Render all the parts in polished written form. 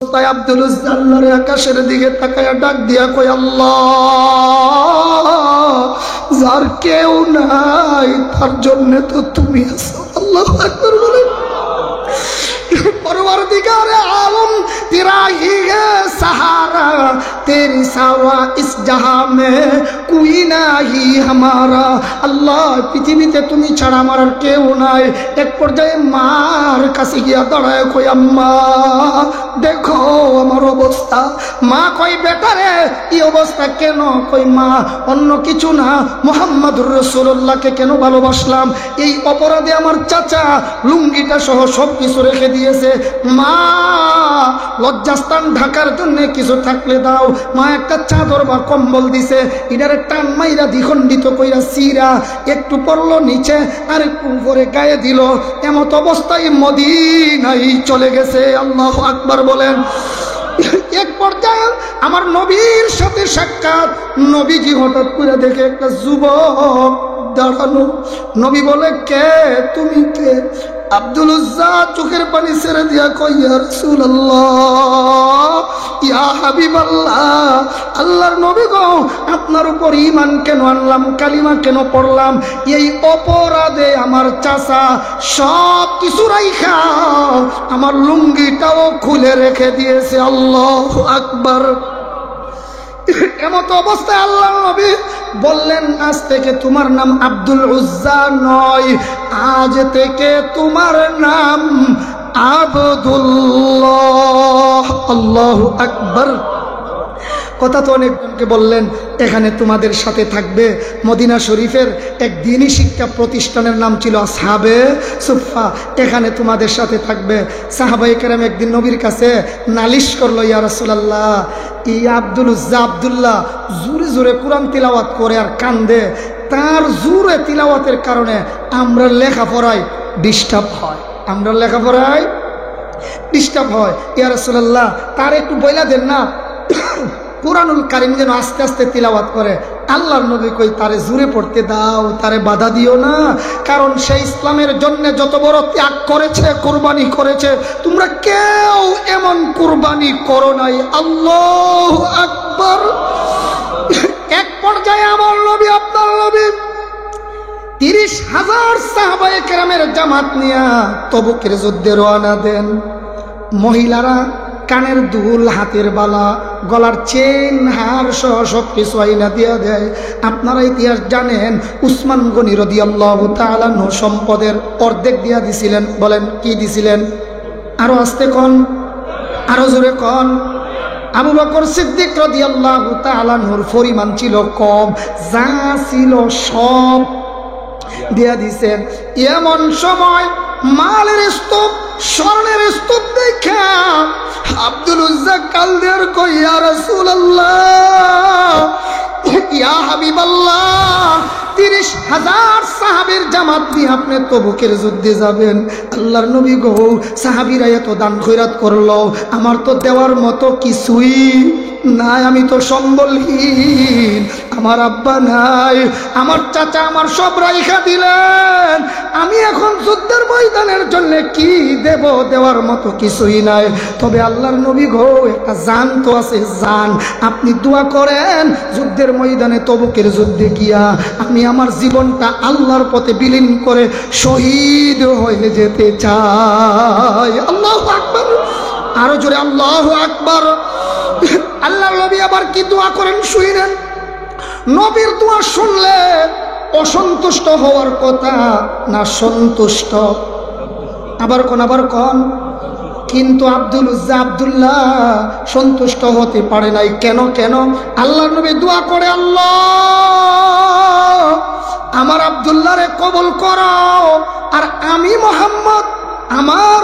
তাই আব্দুল উজ্জা আল্লাহর আকাশের দিকে তাকায়া ডাক দিয়া কয়, আল্লাহ, যার কেউ নাই তার জন্য তো তুমি আছো। আল্লাহু আকবার বলেন। परवरदिगार आलम तेरा ही है सहारा, तेरी सावा इस जहां में कोई नहीं हमारा। আল্লাহ, পৃথিবীতে তুমি ছাড়া আমার আর কেউ নাই। এক পর্যায়ে মার কাছে গিয়া দাঁড়ায় কই, আম্মা দেখো আমার অবস্থা। মা কই, বেটারে এই অবস্থা কেন? কই, মা অন্য কিছু না, মুহাম্মদুর রাসূলুল্লাহকে কেন ভালোবাসলাম, এই অপরাধে আমার চাচা লুঙ্গিটা সহ সব কিছু রেখে দিয়েছে। মা, লজ্জাস্থান ঢাকার জন্য কিছু থাকলে দাও। মা একটা চাদর বা কম্বল দিছে, এটারে টান মাইরা দ্বিখণ্ডিত কইরা সিরা একটু পড়লো নিচে আর একটু উপরে গায়ে দিল। এমত অবস্থায় মদিনায় চলে গেছে। আল্লাহু আকবার বলেন। এক পর্যায়ে আমার নবীর সাথে সাক্ষাৎ। নবীজি হঠাৎ করে দেখে একটা যুবক দাঁড়ানো। নবী বলে, কে তুমি? কে? আব্দুল উজ্জা চোখের পানি ছেড়ে দিয়া কই, ইয়া রাসূলুল্লাহ, ইয়া হাবিবাল্লাহ, আল্লাহর নবী গো, আপনার উপর ঈমান কেন আনলাম, কালিমা কেন পড়লাম, এই অপরাধে আমার চাচা সব কিছু রাইখা আমার লুঙ্গিটাও খুলে রেখে দিয়েছে। আল্লাহু আকবার। এমত অবস্থায় আল্লাহ নবী বললেন, আজ থেকে তোমার নাম আব্দুল উজ্জা নয়, আজ থেকে তোমার নাম আবদুল্লাহ। আল্লাহু আকবার। কথা তো অনেকজনকে বললেন, এখানে তোমাদের সাথে থাকবে। মদিনা শরীফের এক দ্বীনি শিক্ষা প্রতিষ্ঠানের নাম ছিল আসহাবে সুফা, এখানে তোমাদের সাথে থাকবে। সাহাবায়ে কেরাম একদিন নবীর কাছে নালিশ করলো, ইয়া রাসূলুল্লাহ, এই আব্দুল উজ্জা আব্দুল্লাহ জোরে জোরে কোরআন তিলাওয়াত করে আর কান্দে, তার জোরে তিলাওয়াতের কারণে আমরা লেখাপড়ায় ডিস্টার্ব হয়, আমরা লেখাপড়ায় ডিস্টার্ব হয়। ইয়া রাসূলুল্লাহ, তার একটু বইলা দেন না কুরআনুল কারীম যেন আস্তে আস্তে তিলাওয়াত করে। আল্লাহর নবী কই, তারে জোরে পড়তে দাও, তারে বাধা দিও না, কারণ সে ইসলামের জন্য যত বড় ত্যাগ করেছে, কুরবানি করেছে, তোমরা কেউ এমন কুরবানি করো নাই। আল্লাহু আকবার। এক পর্যায়ে আমার নবী, আপনার নবী 30,000 সাহাবায়ে কেরামের জামাত নিয়ে তবুকের যুদ্ধে রওনা দেন। মহিলারা কানের দুল, হাতের বালা, গলার চেন, হার সহ সব কিছু আইনা দিয়া দেয়। আপনারা ইতিহাস জানেন, উসমান গনি রাদিয়াল্লাহু তাআলা আনহু সম্পদের অর্ধেক দিয়া দিছিলেন। বলেন কি দিছিলেন? আরো আস্তে কোন, আরো জোরে কোন। আবু বকর সিদ্দিক রাদিয়াল্লাহু তাআলা আনহুর পরিমাণ ছিল কম, যা ছিল সব দিয়া দিছেন। এমন সময় মালের স্তূপ, স্বর্ণের স্তূপ দেখা আব্দুল উজ্জা কালদের কই, ইয়া রাসূলুল্লাহ, ইয়া হাবিবাল্লাহ, 30,000 সাহাবীর জামাত নিয়ে আপনি তবুকের যুদ্ধে যাবেন। আল্লাহর নবী গো, সাহাবীরা এত দান খয়রাত করলো, আমার তো দেওয়ার মতো কিছুই নাই, আমি তো সম্বলহীন, আমার আব্বা নাই, আমার চাচা আমার সব রাইখা দিলেন, আমি এখন যুদ্ধের ময়দানের জন্য কি দেব, দেওয়ার মতো কিছুই নাই। তবে আল্লাহর নবী গো, একটা জান তো আছে, জান, আপনি দোয়া করেন যুদ্ধের ময়দানে তবুকের যুদ্ধে গিয়া আমি আমার জীবনটা আল্লাহর পথে বিলীন করে শহীদ হয়ে যেতে চাই। আল্লাহু আকবার। আরো জোরে আল্লাহু আকবার। আল্লাহর নবী আবার কি দোয়া করেন শুনেন। নবীর দোয়া শুনলে অসন্তুষ্ট হওয়ার কথা না সন্তুষ্ট? আবার কোন কিন্তু আব্দুল উজ্জা আব্দুল্লাহ সন্তুষ্ট হতে পারে নাই। কেন? আল্লাহর নবী দোয়া করে, আল্লাহ আমার আব্দুল্লাহরে কবুল করো, আর আমি মুহাম্মদ আমার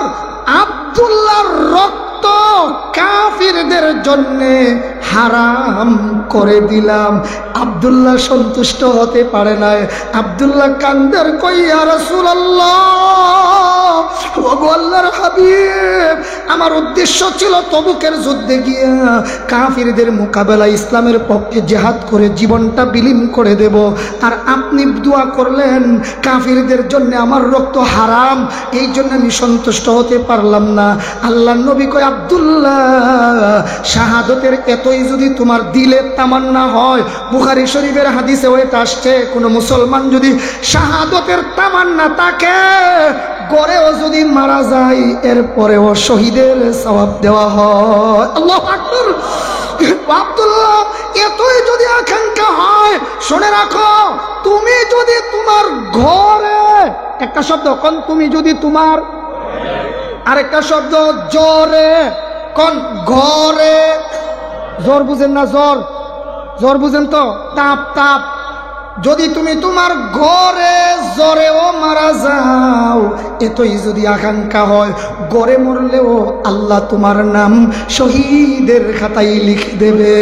আব্দুল্লাহর রক্ত কাফিরদের জন্য হারাম করে দিলাম। আব্দুল্লাহ সন্তুষ্ট হতে পারে নাই। আব্দুল্লাহ কান্দের কই, ইয়া রাসূলুল্লাহ, ওগো আল্লাহর হাবিব, আমার উদ্দেশ্য ছিল তবুকের যুদ্ধে গিয়া কাফিরদের মোকাবেলা ইসলামের পক্ষে জিহাদ করে জীবনটা বিলীন করে দেব, আর আপনি দোয়া করলেন কাফিরদের জন্য আমার রক্ত হারাম, এই জন্য আমি সন্তুষ্ট হতে পারলাম না। আল্লাহর নবী কয়, আব্দুল্লাহ শাহাদতের এতই যদি তোমার দিলে তামান্না হয়, বুখারী শরীফের হাদিসে ওইটা আসছে, কোনো মুসলমান যদি শাহাদতের তামান্না থাকে, গড়েও যদি মারা যায়, এরপরেও শহীদের সওয়াব দেওয়া হয়। আল্লাহু আকবার। আব্দুল্লাহ, এতই যদি আকাঙ্ক্ষা হয়, শুনে রাখো, তুমি যদি তোমার ঘরে, একটা শব্দ কোন, তুমি যদি তোমার, আরেকটা শব্দ জোরে কোন, ঘরে, জ্বর বুঝেন না, জ্বর, জ্বর বুঝেন তো, তাপ, তাপ, যদি তুমি তোমার ঘরে জ্বরেও মারা যাও, এতই যদি আকাঙ্ক্ষা হয়, গড়ে মরলেও আল্লাহ তোমার নাম শহীদের খাতায় লিখে দেবে।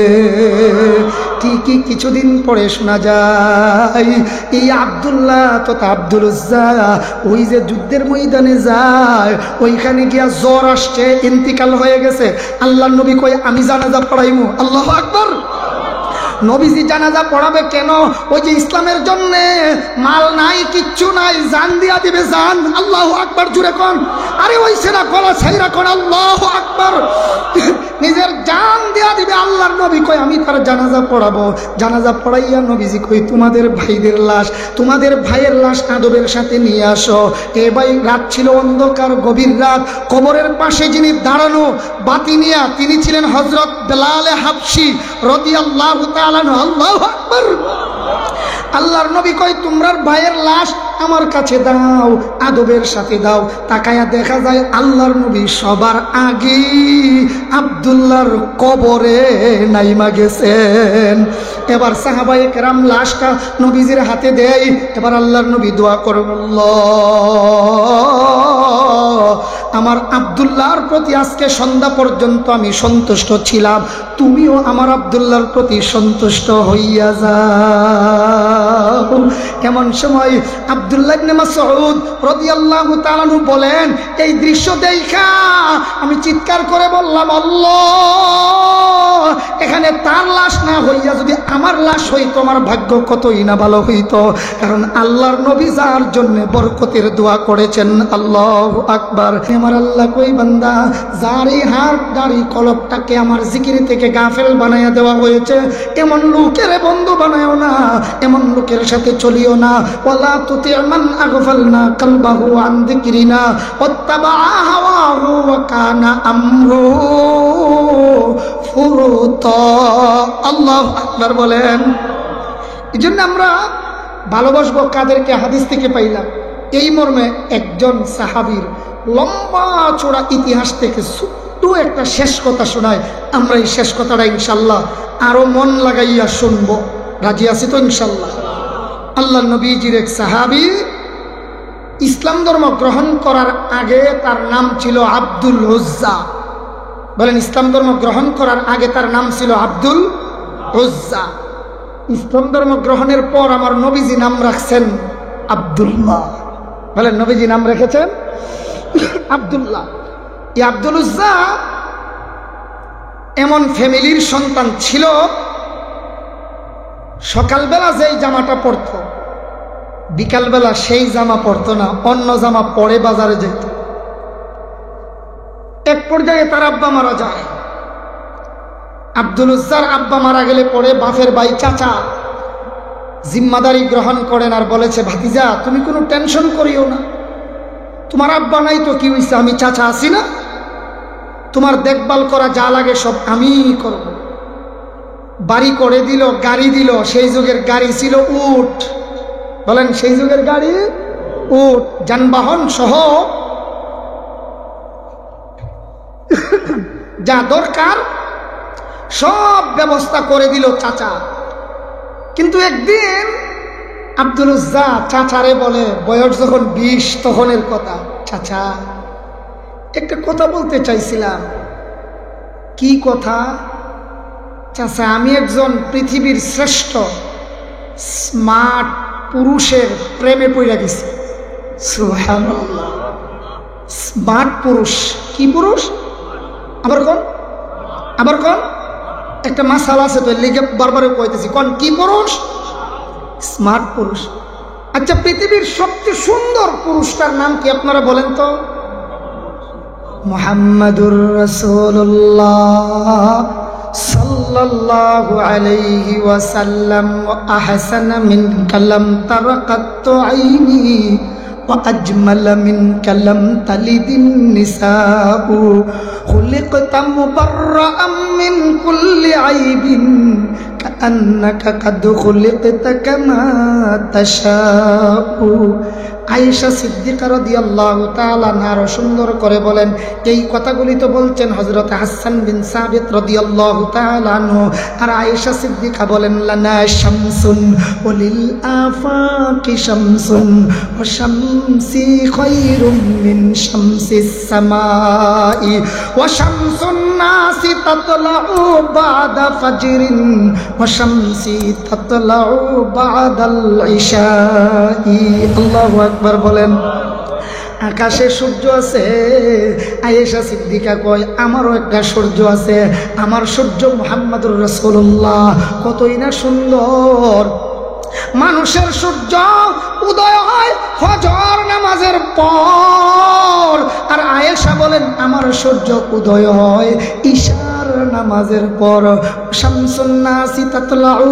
ঠিকই কিছুদিন পরে শোনা যায়, এই আব্দুল্লাহ তথা আব্দুল উজ্জা ওই যে যুদ্ধের ময়দানে যায়, ওইখানে গিয়া জ্বর আসছে, ইন্তিকাল হয়ে গেছে। আল্লাহর নবী কই, আমি জানাজা পড়াইমু। আল্লাহু আকবার। নবীজি জানাজা পড়াবে কেন? ওই যে ইসলামের জন্য মাল নাই, কিচ্ছু নাই, জান দিয়া দিবে জান। আল্লাহু আকবার, জুড়ে কোন। আরে ওই সেনা গলা ছাইরা কোন আল্লাহু আকবার, নিজের জান দিয়া দিবে। আল্লাহর নবী কই, আমি তার জানাজা পড়াবো। জানাজা পড়াইয়া নবীজি কই, তোমাদের ভাইদের লাশ, তোমাদের ভাইয়ের লাশ আদবের সাথে নিয়ে আসো। এ ভাই, রাত ছিল অন্ধকার, গভীর রাত। কবরের পাশে যিনি দাঁড়ানো বাতি নিয়া, তিনি ছিলেন হযরত বেলাল হাবশী রাদিয়াল্লাহু তাআলা। আল্লাহু আকবার। আল্লাহর নবী কই, তোমরার ভাইয়ের লাশ আমার কাছে দাও, আদবের সাথে দাও। তাকায়া দেখা যায় আল্লাহর নবী সবার আগে আব্দুল্লাহর কবরে নাইমা গেছেন। এবার সাহাবায়ে কেরাম লাশটা নবীজির হাতে দেয়। এবার আল্লাহর নবী দোয়া করবেন, আমার আব্দুল্লাহর প্রতি আজকে সন্ধ্যা পর্যন্ত আমি সন্তুষ্ট ছিলাম, তুমিও আমার আব্দুল্লাহর প্রতি সন্তুষ্ট হইয়া যাও। এমন সময় আব্দুল্লাহ ইবনে মাসউদ রাদিয়াল্লাহু তাআলা আনহু বলেন, এই দৃশ্য দেখা আমি চিৎকার করে বললাম, আল্লাহ, এখানে তার লাশ না হইয়া যদি আমার লাশ হইতো, আমার ভাগ্য কতই না ভালো হইতো। কারণ আল্লাহর নবী যার জন্য বরকতের দোয়া করেছেন। আল্লাহু আকবার। আমার আল্লাহ কই, বান্দা, যার এই হাত দাড়ি কলবটাকে আমার জিকির থেকে গাফেল বানাইয়া দেওয়া হয়েছে, এমন লোকের বন্ধু বানায়ও না, এমন লোকের সাথে চলিও না। ওয়ালা তুতি মান আগফালনা কলবাহু আন যিকরিনা ওয়াত্তাবা হাওয়াহু ওয়া কানা আমরু ফুরুতা। আল্লাহু আকবার বলেন। এজন্য আমরা ভালোবাসবো কাদেরকে? হাদিস থেকে পাইলাম। এই মর্মে একজন সাহাবীর লম্বা চোড়া ইতিহাস থেকে ছোট্ট একটা শেষ কথা শোনায়। আমরা এই শেষ কথাটা ইনশাল্লাহ আরো মন লাগাইয়া শুনবো। রাজি আছি তো ইনশাল্লাহ? আল্লাহ নবীজির এক সাহাবী ইসলাম ধর্ম গ্রহণ করার আগে তার নাম ছিল আব্দুল উজ্জা। বলেন, ইসলাম ধর্ম গ্রহণ করার আগে তার নাম ছিল আব্দুল উজ্জা। ইসলাম ধর্ম গ্রহণের পর আমার নবীজি নাম রাখছেন আব্দুল্লাহ। বলেন, নবীজি নাম রেখেছেন আব্দুল্লাহ। এই আব্দুল উজ্জা এমন ফ্যামিলির সন্তান ছিল, সকালবেলা যেই জামাটা পরত, বিকালবেলা সেই জামা পরত না, অন্য জামা পরে বাজারে যেত। এক পর্যায়ে তার আব্বা মারা যায়। আব্দুল উজ্জার আব্বা মারা গেলে পরে বাপের ভাই চাচা জিম্মাদারি গ্রহণ করেন আর বলেছে, ভাতিজা, তুমি কোনো টেনশন করিও না, তোমার আব্বা নাই তো কি হইছে, আমি চাচা আছি না, তোমার দেখভাল করা যা লাগে সব আমি করব। বাড়ি করে দিল, গাড়ি দিল। সেই যুগের গাড়ি ছিল উট। বলেন, সেই যুগের গাড়ি উট, যানবাহন সহ যা দরকার সব ব্যবস্থা করে দিল চাচা। কিন্তু একদিন আব্দুল উজ্জা চাচারে বলে, বয়স যখন 20 তখনের কথা, চাচা, একটা কথা বলতে চাইছিলাম। কি কথা? চাচা, আমি একজন পৃথিবীর শ্রেষ্ঠ স্মার্ট পুরুষের প্রেমে পড়ে গেছি। সুবহানাল্লাহ। স্মার্ট পুরুষ? কি পুরুষ? আবার কোন? আবার কোন? একটা মাসালা আছে তো, লিগে বারবার কইতেছি, কোন? কি পুরুষ? স্মার্ট পুরুষ। আচ্ছা, পৃথিবীর সবচেয়ে সুন্দর পুরুষটার নাম কি আপনারা বলেন তো? মুহাম্মাদুর রাসূলুল্লাহ সাল্লাল্লাহু আলাইহি ওয়াসাল্লাম ওয়া আহসানা মিনকা লাম তারাকাত আইনি وأجمل منك لم تلد النساء خلقت مبرأ من كل عيب كأنك قد خلقت كما تشاء আয়েশা সিদ্দিকা রাদিয়াল্লাহু তাআলা আনহা সুন্দর করে বলেন, এই কথাগুলি তো বলছেন হযরত হাসান বিন সাবিত রাদিয়াল্লাহু তাআলা আনহু। আর আয়েশা সিদ্দিকা বলেন, লানা শামসুন ওয়ালিল আফাকি শামসুন ওয়া শামসি খায়রুম মিন শামসিস সামাই ওয়া শামসুন নাসি তাতলাউ বা'দা ফাজরিন ওয়া শামসি তাতলাউ বা'দাল ইশাই। আল্লাহু আকবার বলেন। আকাশে সূর্য আছে, আয়েশা সিদ্দিকা কয় আমারও একটা সূর্য আছে, আমার সূর্য মুহাম্মাদুর রাসূলুল্লাহ। কতই না সুন্দর। মানুষের সূর্য উদয় হয় ফজর নামাজের পর, আর আয়েশা বলেন আমার সূর্য উদয় হয় ইশার নামাজের পর। শামসুন নাসি তাতলাউ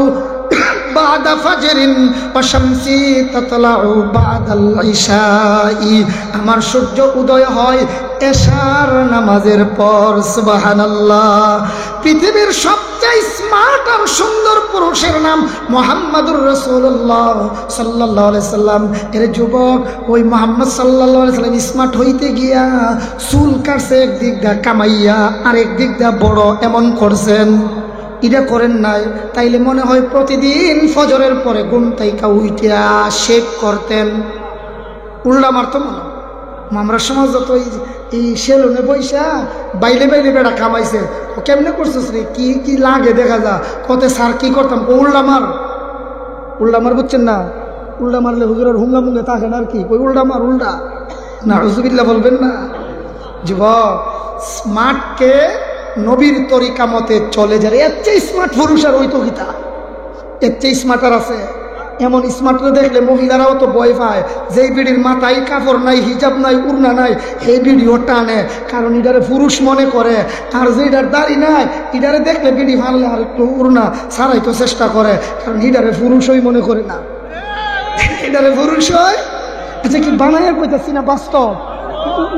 বা'দা ফাজরিন ওয়া শামসি তাতলাউ বা'দাল ইশাই। আমার সূর্য উদয় হয় এশার নামাজের পর। সুবহানাল্লাহ। পৃথিবীর সবচেয়ে স্মার্ট আর সুন্দর পুরুষের নাম মুহাম্মাদুর রাসূলুল্লাহ সাল্লাল্লাহু আলাইহি সাল্লাম। এর যুবক ওই মুহাম্মদ সাল্লাল্লাহু আলাইহি সাল্লাম স্মার্ট হইতে গিয়া চুল কাটছে একদিক দা কামাইয়া, আর একদিক দা বড় এমন করছেন। এটা করেন নাই, তাইলে মনে হয় প্রতিদিন ফজরের পরে ঘুম থেকে উইটা শেভ করতেন। উল্টা মারতো মনে। আমরা সমাজ যত এই সেলুনে পয়সা বাইলে বাইলে বেড়া কামাইছে, ও কেমনে করছিস রে, কি কি লাগে দেখা যা। কত স্যার কি করতাম, উল্টা মার উল্টা মার, বুঝছেন না? উল্টা মারলে হুজুরের হুঙ্গা মুঙ্গে থাকেন আর কি, ওই উল্টা মার উল্টা না, হুজুবিল্লাহ বলবেন না। যুবক, স্মার্টকে নবীর তরিকা মতে চলে যায়। এর চেয়ে স্মার্ট পুরুষ আর ওই তো গীতা, এর চেয়ে স্মার্টার আছে। এমন স্মার্টরা দেখলে মহিলারাও তো ভয় পায়, যেই বিড়ির মাথায় কাপড় নাই, হিজাব নাই, উড়না নাই, এই বিড়িও টানে, কারণ ইডারে পুরুষ মনে করে। আর যেটার দাড়ি নাই, ইডারে দেখলে বিড়ি ফানলে আর একটু উড়না ছাড়াই তো চেষ্টা করে, কারণ ইডারে পুরুষই মনে করে না, ইডারে পুরুষ হয়। আচ্ছা, কি বানাইয়া কইতাছি না বাস্তব?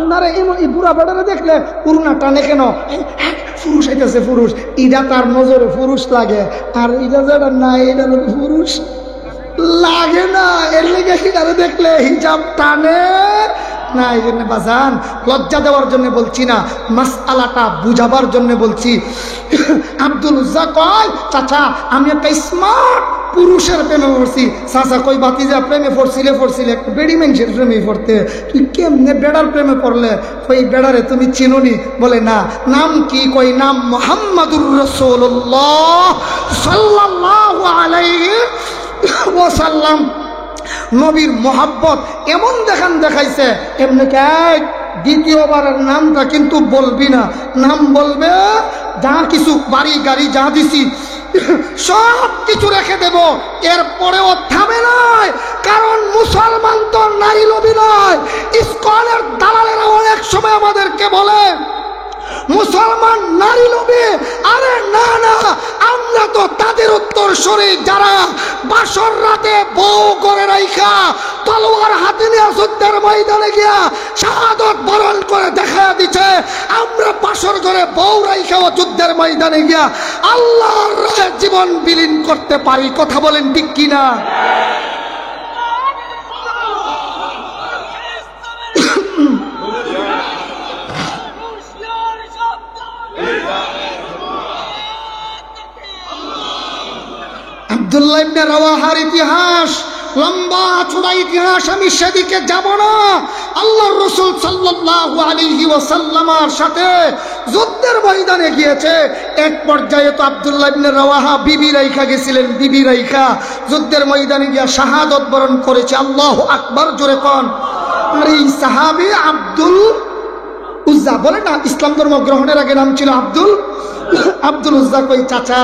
উনারে এই বুড়া বেড়ারে দেখলে উড়না টানে কেন? পুরুষ আইতেছে, পুরুষ, ইডা তার নজরে পুরুষ লাগে, আর ইডা যেটা নাই এটা পুরুষ লাগে না। এর লেগে ইডারে দেখলে হিজাব টানে না। এই জন্য বাজান, লজ্জা দেওয়ার জন্য বলছি না, মাসআলাটা বুঝাবার জন্য বলছি। আব্দুল উজ্জা কয়, চাচা আমি একটা স্মার্ট পুরুষের প্রেমে পড়ছি। চাচা কই, বাতিজা প্রেমে পড়ছিলে একটু বেড়ি মানুষের প্রেমে পড়তে, তুই কেমনে বেড়ার প্রেমে পড়লে? কই বেড়ারে তুমি চিনোনি? বলে না। নাম কি? কই নাম মুহাম্মাদুর রাসূলুল্লাহ সাল্লাল্লাহু আলাইহি ওয়াসাল্লাম। নবীর মোহাব্বত এমন দেখাইছে, এমনি দ্বিতীয়বারের নামটা কিন্তু বলবি না, নাম বলবে যা কিছু বাড়ি গাড়ি যা দিছি সব কিছু রেখে দেব, এরপরেও থামে নাই। কারণ মুসলমান তো নারী লোভী নয়। ইসকনের দালালেরা অনেক সময় আমাদেরকে বলে মুসলমান নারী লোভী। আরে না না, আমরা তো তাদের উত্তরসূরি যারা বাসর রাতে বউ করে রাইখা তলোয়ার হাতে নিয়ে যুদ্ধের ময়দানে গিয়া শাহাদত বরণ করে দেখা দিচ্ছে। আমরা বাসর ঘরে বউ রাইখাও যুদ্ধের ময়দানে গিয়া আল্লাহর রাহে জীবন বিলীন করতে পারি। কথা বলেন ঠিক কিনা? আব্দুল্লাহ ইবনে রাওয়াহার ইতিহাস লম্বা চূড়া ইতিহাস, আমি সেদিকে যাব না। আল্লাহর রাসূল সাল্লাল্লাহু আলাইহি ওয়াসাল্লামের সাথে যুদ্ধের ময়দানে গিয়েছে। এক পর্যায়ে তো আব্দুল্লাহ ইবনে রাওয়াহা বিবি রাইখা গেছিলেন, বিবি রাইখা যুদ্ধের ময়দানে গিয়া শাহাদত বরণ করেছে। আল্লাহু আকবার, জোরে কোন। আর এই সাহাবী আব্দুল উজ্জা, বলে না ইসলাম ধর্ম গ্রহণের আগে নাম ছিল আব্দুল উজ্জা। কই চাচা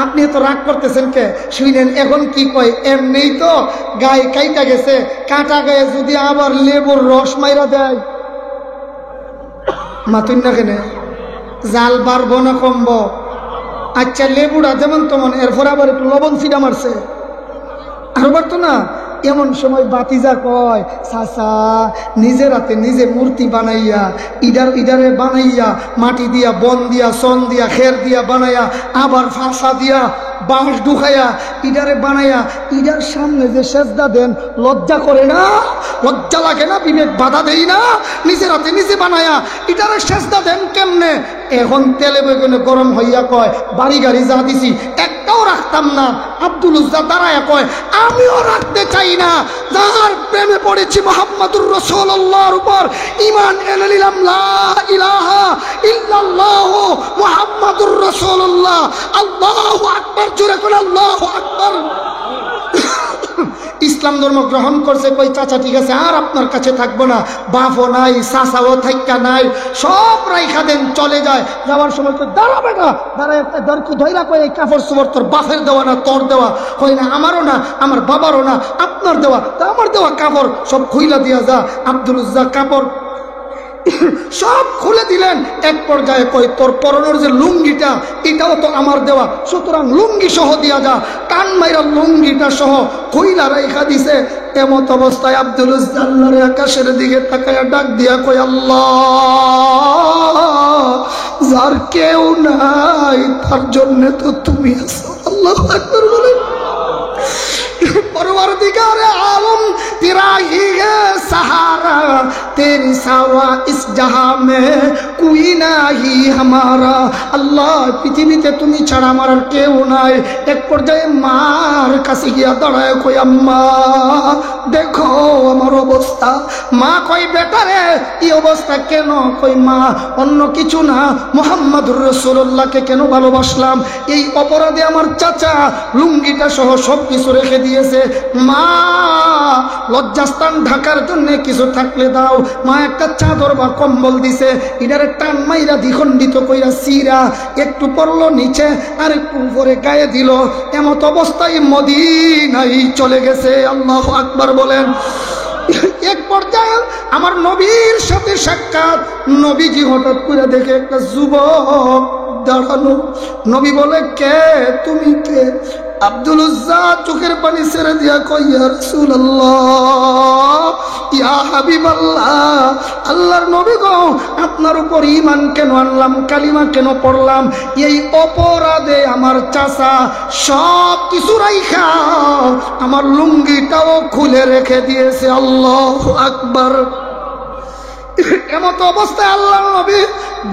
আপনি তো রাগ করতেছেন কে? শুনেন এখন কি কয়, এমনিই তো গায়ে কাইটা গেছে, কাটা গায়ে যদি আবার লেবুর রস মাইরা দেয় মাতুন না কেনে জাল বাড়বো না কমবো? আচ্ছা লেবুড়া যেমন তেমন, এরপর আবার একটু লবণ ছিটা মারছে, আরো পারতো না? এমন সময় বাতিজা কয়, চাচা নিজের হাতে নিজে মূর্তি বানাইয়া ইডারে বানাইয়া মাটি দিয়া বন দিয়া সন দিয়া খের দিয়া বানাইয়া আবার ফাঁসা দিয়া বাঁশ ঢুকাইয়া ইডারে বানাইয়া ইডার সামনে যে সেজদা দেন, লজ্জা করে না? লজ্জা লাগে না? বিবেক বাধা দেই না? নিজের হাতে নিজে বানায়া ইডারে সেজদা দেন কেমনে? এখন তেলে বেগুনে গরম হইয়া কয়, বাড়ি গাড়ি যা দিছি একটাও রাখতাম না। আব্দুল উজ্জা দাঁড়ায়া কয়, আমিও রাখতে চাই না। যার প্রেমে পড়েছি মুহাম্মাদুর রাসূলুল্লাহর উপর, ঈমান এনে নিলাম লা ইলাহা ইল্লাল্লাহ মুহাম্মাদুর রাসূলুল্লাহ। আল্লাহু আকবার, জোরে করে আল্লাহু আকবার। ইসলাম ধর্ম গ্রহণ করছে। কই চাচা ঠিক আছে, আর আপনার কাছে থাকবো না, বাপও নাই চাচাও থাইকা নাই, সব রাইখা দেন, চলে যায়। যাওয়ার সময় তো দাঁড়াবে না, দাঁড়ায় ধৈরা কই এই কাপড় চোপড় তোর বাপের দেওয়া না তোর দেওয়া? কই না আমারও না, আমার বাবারও না, আপনার দেওয়া। তা আমার দেওয়া কাপড় সব খুইলা দিয়া যা। আব্দুল উজ্জা কাপড় সব খুলে দিলেন। এক পর্যায়ে কই তোর পরনের যে লুঙ্গিটা এটাও তো আমার দেওয়া, সুতরাং লুঙ্গি সহ দিয়া যা। কান মাইরা লুঙ্গিটা সহ কইলা রাইখা দিছে। এমত অবস্থায় আব্দুল উজ্জা আল্লাহর আকাশের দিকে তাকায়া ডাক দিয়া কই, আল্লাহ যার কেউ নাই তার জন্য তো তুমি আছো। আল্লাহু আকবার বলেন। परवरदिगार आलम तेरा ही है सहारा, तेरी सावा इस जहां में कोई नहीं हमारा। আল্লাহ পৃথিবীতে তুমি ছাড়া আমার আর কেউ নাই। এক পর্যায়ে মার কাছে গিয়া দাঁড়ায় কই, আম্মা দেখো আমার অবস্থা। মা কই, বেটা রে এই অবস্থা কেন? কই মা অন্য কিছু না, মুহাম্মাদুর রাসূলুল্লাহকে কেন ভালোবাসলাম, এই অপরাধে আমার চাচা লুঙ্গিটা সহ সব কিছু রেখে দিয়েছে। মা লজ্জাস্থান ঢাকার জন্য কিছু থাকলে দাও। মা একটা চাদর বা কম্বল দিছে, এটারে টান মাইরা দ্বিখণ্ডিত কইরা সিরা একটু পড়লো নিচে আর একটু উপরে গায়ে দিল। এমত অবস্থায় মদিনায় চলে গেছে। আল্লাহু আকবার বলেন। এক পর্যায়ে আমার নবীর সাথে সাক্ষাৎ। নবীজি হঠাৎ করে দেখে একটা যুবক দাঁড়ানো। নবী বলে, কে তুমি? কে? আব্দুল উজ্জা চোখের পানি ছেড়ে দিয়া কই, ইয়া রাসূলুল্লাহ, ইয়া হাবিবাল্লাহ, আল্লাহর নবী গো, আপনার উপর ঈমান কেন আনলাম, কালিমা কেন পড়লাম, এই অপরাধে আমার চাচা সব কিছু রাইখা আমার লুঙ্গিটাও খুলে রেখে দিয়েছে। আল্লাহু আকবার। এমত অবস্থায় আল্লাহর নবী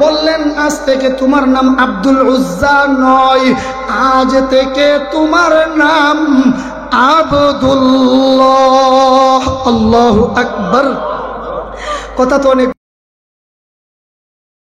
বললেন, আজ থেকে তোমার নাম আব্দুল উজ্জা নয়, আজ থেকে তোমার নাম আবদুল্লাহ। আল্লাহু আকবার। কথা তো অনেক।